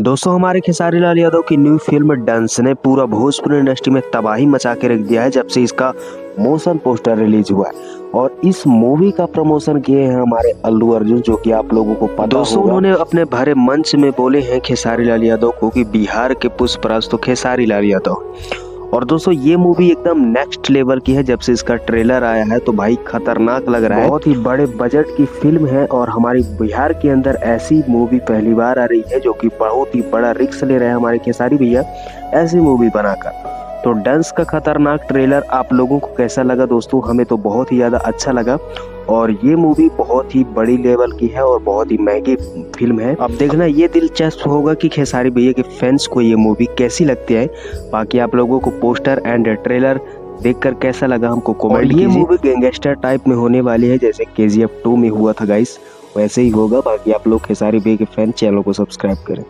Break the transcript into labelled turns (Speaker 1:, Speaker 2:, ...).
Speaker 1: दोस्तों हमारे खेसारी लाल यादव की न्यू फिल्म डंस ने पूरा भोजपुरी इंडस्ट्री में तबाही मचा के रख दिया है जब से इसका मोशन पोस्टर रिलीज हुआ है। और इस मूवी का प्रमोशन किए हैं हमारे अल्लू अर्जुन, जो कि आप लोगों को पता दोस्तों होगा। उन्होंने अपने भरे मंच में बोले हैं खेसारी लाल यादव को कि बिहार के पुष्पराज तो खेसारी लाल यादव। और दोस्तों ये मूवी एकदम नेक्स्ट लेवल की है। जब से इसका ट्रेलर आया है तो भाई खतरनाक लग रहा है। बहुत ही बड़े बजट की फिल्म है और हमारी बिहार के अंदर ऐसी मूवी पहली बार आ रही है, जो कि बहुत ही बड़ा रिस्क ले रहे हैं हमारे खेसारी भैया ऐसी मूवी बनाकर। तो डंस का खतरनाक ट्रेलर आप लोगों को कैसा लगा दोस्तों? हमें तो बहुत ही ज़्यादा अच्छा लगा। और ये मूवी बहुत ही बड़ी लेवल की है और बहुत ही महंगी फिल्म है। अब देखना ये दिलचस्प होगा कि खेसारी भैया के फैंस को ये मूवी कैसी लगती है। बाकी आप लोगों को पोस्टर एंड ट्रेलर देखकर कैसा लगा हमको कमेंट कीजिए। ये मूवी गैंगस्टर टाइप में होने वाली है, जैसे KGF 2 में हुआ था गाइस, वैसे ही होगा। बाकी आप लोग खेसारी भैया के फैन चैनल को सब्सक्राइब करें।